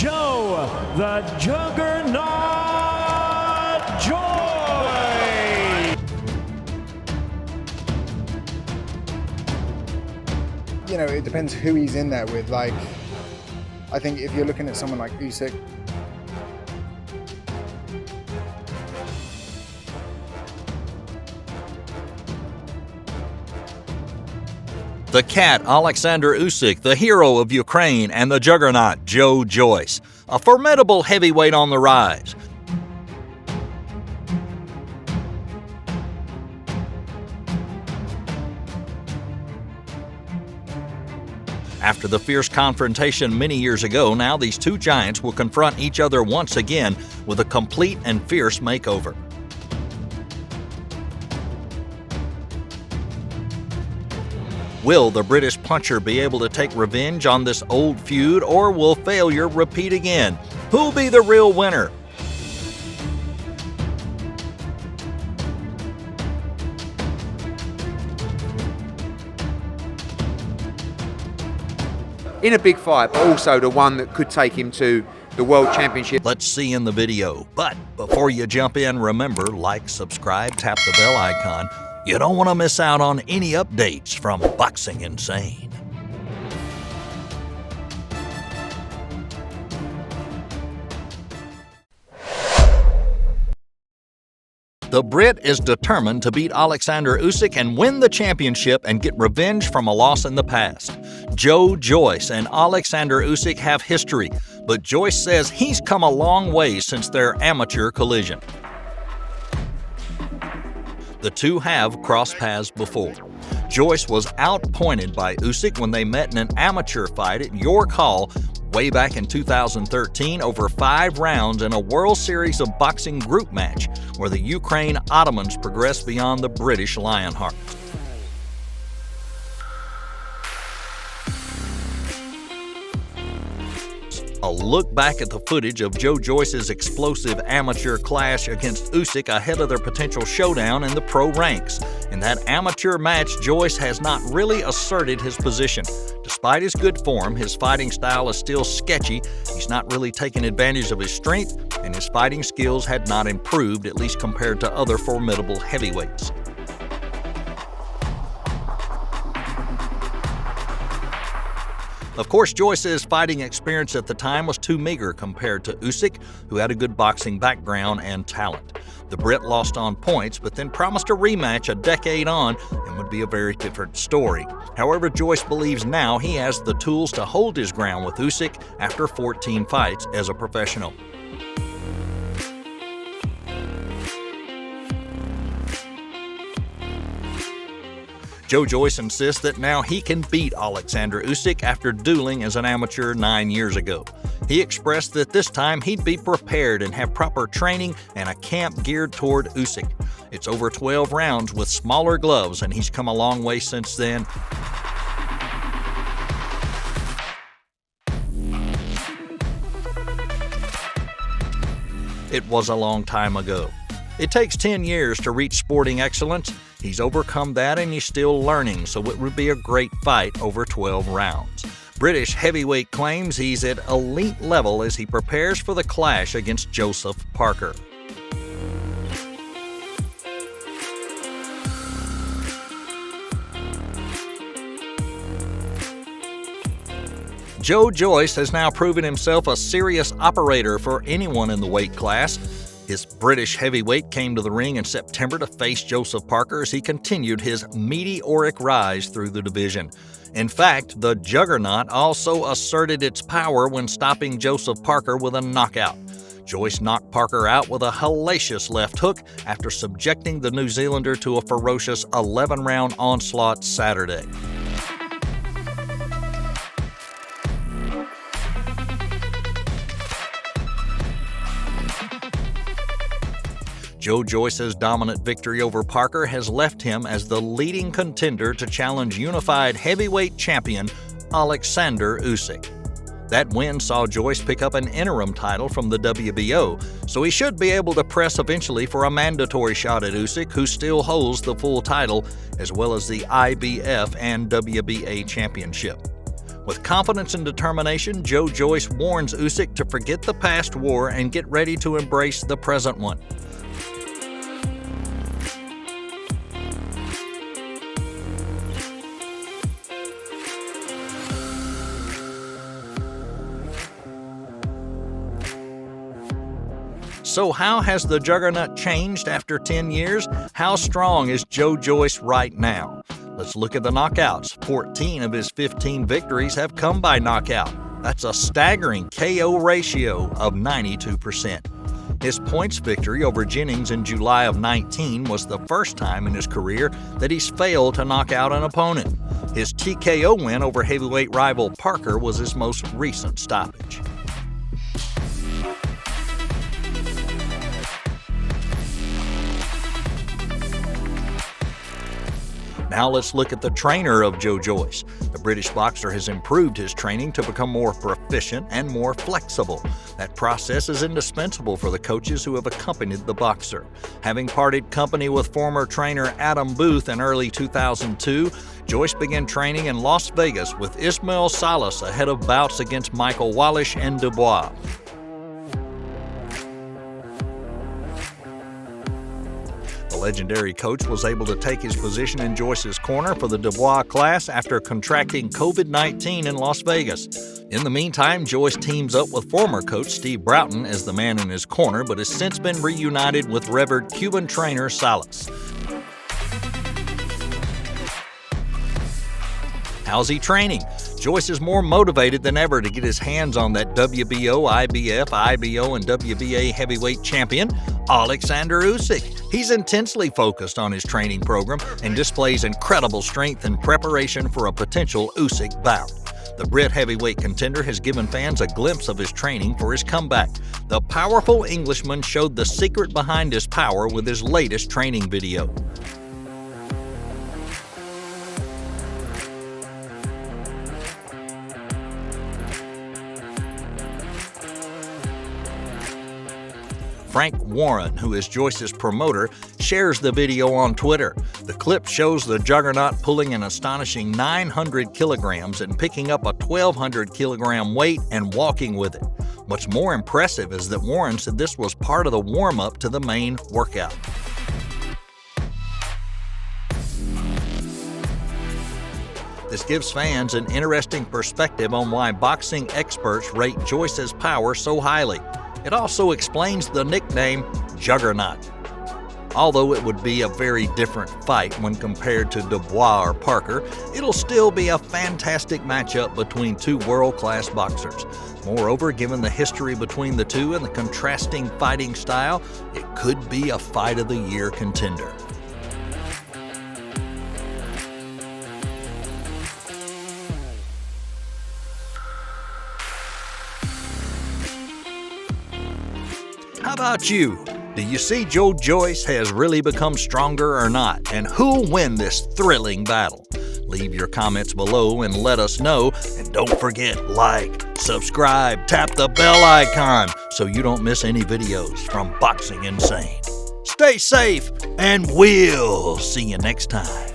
Joe, the Juggernaut Joyce. You know, it depends who he's in there with. Like, I think if you're looking at someone like Usyk, The cat, Oleksandr Usyk, the hero of Ukraine, and the juggernaut, Joyce. A formidable heavyweight on the rise. After the fierce confrontation many years ago, now these two giants will confront each other once again with a complete and fierce makeover. Will the British puncher be able to take revenge on this old feud, or will failure repeat again? Who'll be the real winner? In a big fight, but also the one that could take him to the World Championship. Let's see in the video. But before you jump in, remember, like, subscribe, tap the bell icon. You don't want to miss out on any updates from Boxing Insane. The Brit is determined to beat Oleksandr Usyk and win the championship and get revenge from a loss in the past. Joyce and Oleksandr Usyk have history, but Joyce says he's come a long way since their amateur collision. The two have crossed paths before. Joyce was outpointed by Usyk when they met in an amateur fight at York Hall way back in 2013 over 5 rounds in a World Series of Boxing group match where the Ukraine Ottomans progressed beyond the British Lionhearts. A look back at the footage of Joyce's explosive amateur clash against Usyk ahead of their potential showdown in the pro ranks. In that amateur match, Joyce has not really asserted his position. Despite his good form, his fighting style is still sketchy, he's not really taken advantage of his strength, and his fighting skills had not improved, at least compared to other formidable heavyweights. Of course, Joyce's fighting experience at the time was too meager compared to Usyk, who had a good boxing background and talent. The Brit lost on points, but then promised a rematch a decade on and would be a very different story. However, Joyce believes now he has the tools to hold his ground with Usyk after 14 fights as a professional. Joyce insists that now he can beat Oleksandr Usyk after dueling as an amateur 9 years ago. He expressed that this time he'd be prepared and have proper training and a camp geared toward Usyk. It's over 12 rounds with smaller gloves, and he's come a long way since then. It was a long time ago. It takes 10 years to reach sporting excellence. He's overcome that and he's still learning, so it would be a great fight over 12 rounds. British heavyweight claims he's at elite level as he prepares for the clash against Joseph Parker. Joyce has now proven himself a serious operator for anyone in the weight class. His British heavyweight came to the ring in September to face Joseph Parker as he continued his meteoric rise through the division. In fact, the Juggernaut also asserted its power when stopping Joseph Parker with a knockout. Joyce knocked Parker out with a hellacious left hook after subjecting the New Zealander to a ferocious 11-round onslaught Saturday. Joyce's dominant victory over Parker has left him as the leading contender to challenge unified heavyweight champion Oleksandr Usyk. That win saw Joyce pick up an interim title from the WBO, so he should be able to press eventually for a mandatory shot at Usyk, who still holds the full title, as well as the IBF and WBA championship. With confidence and determination, Joyce warns Usyk to forget the past war and get ready to embrace the present one. So how has the Juggernaut changed after 10 years? How strong is Joyce right now? Let's look at the knockouts. 14 of his 15 victories have come by knockout. That's a staggering KO ratio of 92%. His points victory over Jennings in July of 19 was the first time in his career that he's failed to knock out an opponent. His TKO win over heavyweight rival Parker was his most recent stoppage. Now let's look at the trainer of Joyce. The British boxer has improved his training to become more proficient and more flexible. That process is indispensable for the coaches who have accompanied the boxer. Having parted company with former trainer Adam Booth in early 2002, Joyce began training in Las Vegas with Ismail Salas ahead of bouts against Michael Wallisch and Dubois. The legendary coach was able to take his position in Joyce's corner for the Dubois class after contracting COVID-19 in Las Vegas. In the meantime, Joyce teams up with former coach Steve Broughton as the man in his corner, but has since been reunited with revered Cuban trainer Salas. How's he training? Joyce is more motivated than ever to get his hands on that WBO, IBF, IBO, and WBA heavyweight champion, Oleksandr Usyk. He's intensely focused on his training program and displays incredible strength in preparation for a potential Usyk bout. The Brit heavyweight contender has given fans a glimpse of his training for his comeback. The powerful Englishman showed the secret behind his power with his latest training video. Frank Warren, who is Joyce's promoter, shares the video on Twitter. The clip shows the Juggernaut pulling an astonishing 900 kilograms and picking up a 1,200 kilogram weight and walking with it. What's more impressive is that Warren said this was part of the warm-up to the main workout. This gives fans an interesting perspective on why boxing experts rate Joyce's power so highly. It also explains the nickname Juggernaut. Although it would be a very different fight when compared to Dubois or Parker, it'll still be a fantastic matchup between two world-class boxers. Moreover, given the history between the two and the contrasting fighting style, it could be a Fight of the Year contender. How about you? Do you see Joyce has really become stronger or not? And who'll win this thrilling battle? Leave your comments below and let us know. And don't forget, like, subscribe, tap the bell icon so you don't miss any videos from Boxing Insane. Stay safe, and we'll see you next time.